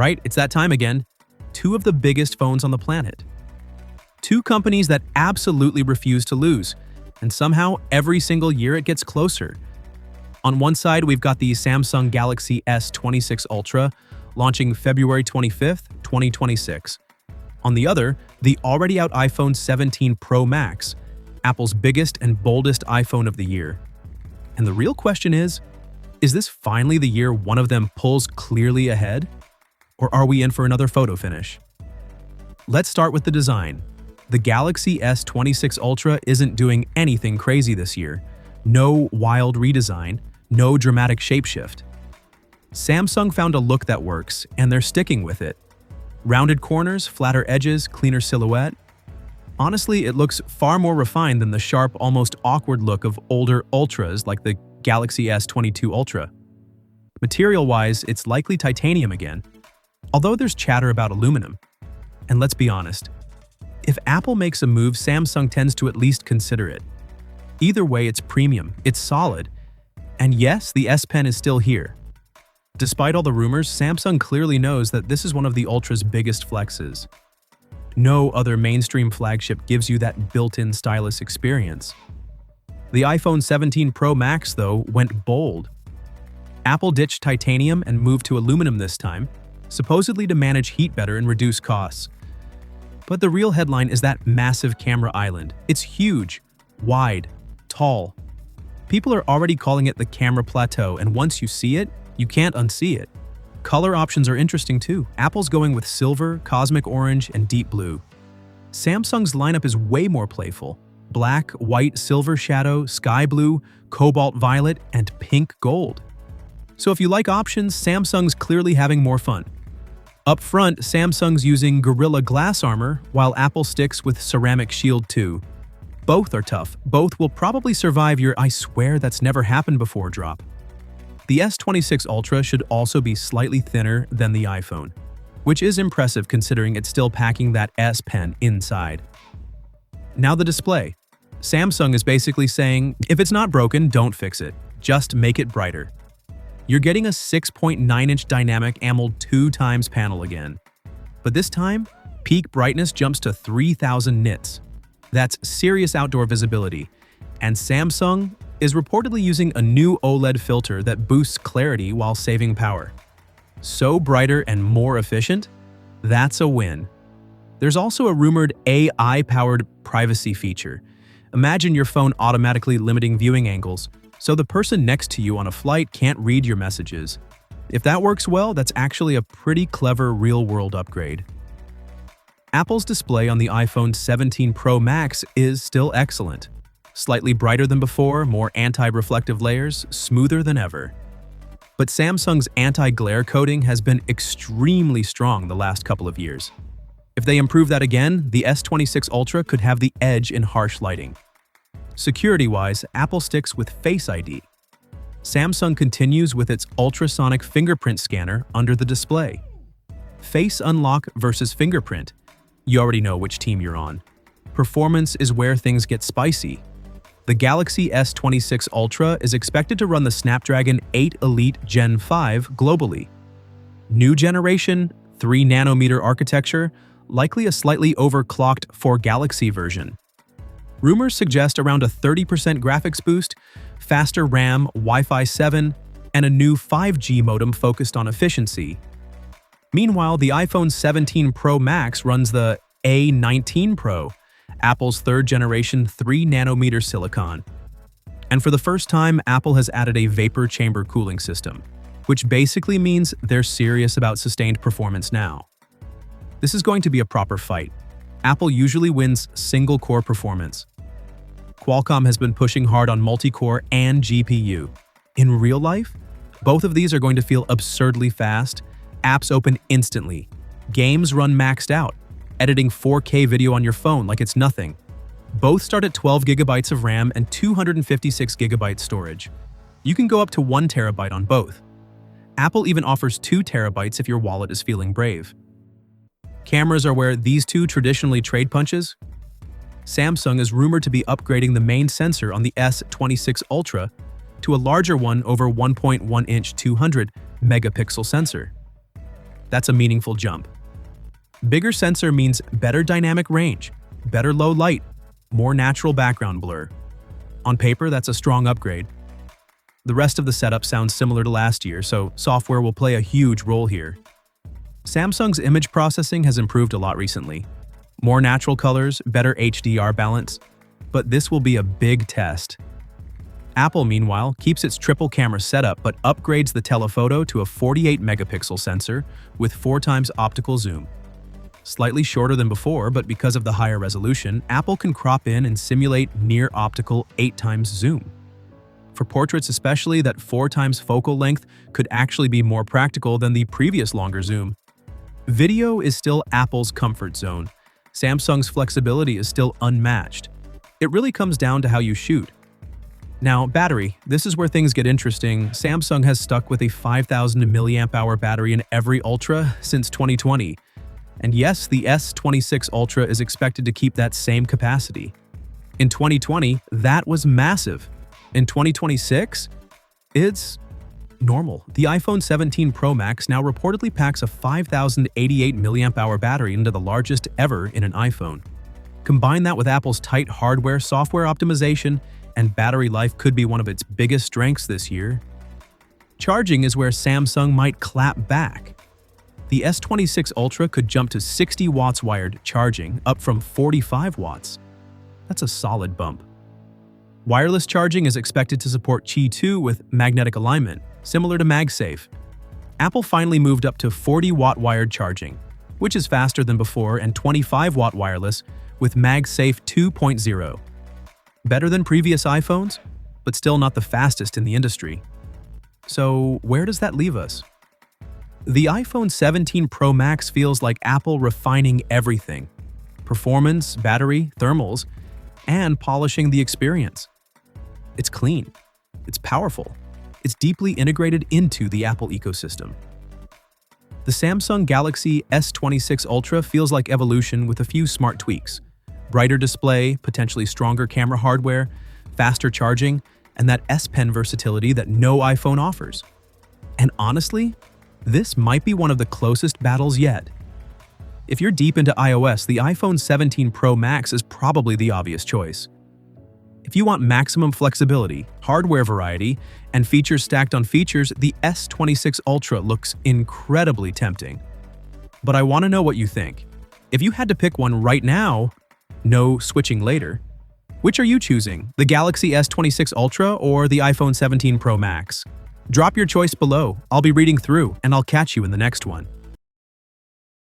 right, it's that time again. Two of the biggest phones on the planet. Two companies that absolutely refuse to lose, and somehow every single year it gets closer. On one side, we've got the Samsung Galaxy S26 Ultra, launching February 25th, 2026. On the other, the already out iPhone 17 Pro Max, Apple's biggest and boldest iPhone of the year. And the real question is this finally the year one of them pulls clearly ahead? Or are we in for another photo finish? Let's start with the design. The Galaxy S26 Ultra isn't doing anything crazy this year. No wild redesign, no dramatic shapeshift. Samsung found a look that works, and they're sticking with it. Rounded corners, flatter edges, cleaner silhouette. Honestly, it looks far more refined than the sharp, almost awkward look of older Ultras like the Galaxy S22 Ultra. Material-wise, it's likely titanium again, although there's chatter about aluminum. And let's be honest, if Apple makes a move, Samsung tends to at least consider it. Either way, it's premium, it's solid, and yes, the S Pen is still here. Despite all the rumors, Samsung clearly knows that this is one of the Ultra's biggest flexes. No other mainstream flagship gives you that built-in stylus experience. The iPhone 17 Pro Max, though, went bold. Apple ditched titanium and moved to aluminum this time, supposedly to manage heat better and reduce costs. But the real headline is that massive camera island. It's huge, wide, tall. People are already calling it the camera plateau, and once you see it, you can't unsee it. Color options are interesting too. Apple's going with silver, cosmic orange, and deep blue. Samsung's lineup is way more playful. Black, white, silver shadow, sky blue, cobalt violet, and pink gold. So if you like options, Samsung's clearly having more fun. Up front, Samsung's using Gorilla Glass armor, while Apple sticks with Ceramic Shield 2. Both are tough. Both will probably survive your "I swear that's never happened before" drop. The S26 Ultra should also be slightly thinner than the iPhone, which is impressive considering it's still packing that S Pen inside. Now the display. Samsung is basically saying, if it's not broken, don't fix it. Just make it brighter. You're getting a 6.9-inch dynamic AMOLED 2x panel again. But this time, peak brightness jumps to 3000 nits. That's serious outdoor visibility. And Samsung is reportedly using a new OLED filter that boosts clarity while saving power. So brighter and more efficient? That's a win. There's also a rumored AI-powered privacy feature. Imagine your phone automatically limiting viewing angles, so the person next to you on a flight can't read your messages. If that works well, that's actually a pretty clever real-world upgrade. Apple's display on the iPhone 17 Pro Max is still excellent. Slightly brighter than before, more anti-reflective layers, smoother than ever. But Samsung's anti-glare coating has been extremely strong the last couple of years. If they improve that again, the S26 Ultra could have the edge in harsh lighting. Security-wise, Apple sticks with Face ID. Samsung continues with its ultrasonic fingerprint scanner under the display. Face unlock versus fingerprint. You already know which team you're on. Performance is where things get spicy. The Galaxy S26 Ultra is expected to run the Snapdragon 8 Elite Gen 5 globally. New generation, 3nm architecture, likely a slightly overclocked 4 Galaxy version. Rumors suggest around a 30% graphics boost, faster RAM, Wi-Fi 7, and a new 5G modem focused on efficiency. Meanwhile, the iPhone 17 Pro Max runs the A19 Pro, Apple's third-generation 3nm silicon. And for the first time, Apple has added a vapor chamber cooling system, which basically means they're serious about sustained performance now. This is going to be a proper fight. Apple usually wins single-core performance. Qualcomm has been pushing hard on multi-core and GPU. In real life, both of these are going to feel absurdly fast. Apps open instantly. Games run maxed out. Editing 4K video on your phone like it's nothing. Both start at 12 GB of RAM and 256 GB storage. You can go up to 1 TB on both. Apple even offers 2 TB if your wallet is feeling brave. Cameras are where these two traditionally trade punches. Samsung is rumored to be upgrading the main sensor on the S26 Ultra to a larger one over 1.1-inch 200 megapixel sensor. That's a meaningful jump. Bigger sensor means better dynamic range, better low light, more natural background blur. On paper, that's a strong upgrade. The rest of the setup sounds similar to last year, so software will play a huge role here. Samsung's image processing has improved a lot recently. More natural colors, better HDR balance, but this will be a big test. Apple, meanwhile, keeps its triple camera setup but upgrades the telephoto to a 48-megapixel sensor with 4x optical zoom. Slightly shorter than before, but because of the higher resolution, Apple can crop in and simulate near-optical 8x zoom. For portraits especially, that 4x focal length could actually be more practical than the previous longer zoom. Video is still Apple's comfort zone. Samsung's flexibility is still unmatched. It really comes down to how you shoot. Now, battery. This is where things get interesting. Samsung has stuck with a 5,000 mAh battery in every Ultra since 2020. And yes, the S26 Ultra is expected to keep that same capacity. In 2020, that was massive. In 2026, it's normal. The iPhone 17 Pro Max now reportedly packs a 5,088 mAh battery into the largest ever in an iPhone. Combine that with Apple's tight hardware-software optimization, and battery life could be one of its biggest strengths this year. Charging is where Samsung might clap back. The S26 Ultra could jump to 60 watts wired charging, up from 45 watts. That's a solid bump. Wireless charging is expected to support Qi 2 with magnetic alignment, similar to MagSafe. Apple finally moved up to 40-watt wired charging, which is faster than before, and 25-watt wireless with MagSafe 2.0. Better than previous iPhones, but still not the fastest in the industry. So where does that leave us? The iPhone 17 Pro Max feels like Apple refining everything: performance, battery, thermals, and polishing the experience. It's clean, it's powerful, it's deeply integrated into the Apple ecosystem. The Samsung Galaxy S26 Ultra feels like evolution with a few smart tweaks: brighter display, potentially stronger camera hardware, faster charging, and that S Pen versatility that no iPhone offers. And honestly, this might be one of the closest battles yet. If you're deep into iOS, the iPhone 17 Pro Max is probably the obvious choice. If you want maximum flexibility, hardware variety, and features stacked on features, the S26 Ultra looks incredibly tempting. But I want to know what you think. If you had to pick one right now, no switching later, which are you choosing, the Galaxy S26 Ultra or the iPhone 17 Pro Max? Drop your choice below. I'll be reading through, and I'll catch you in the next one.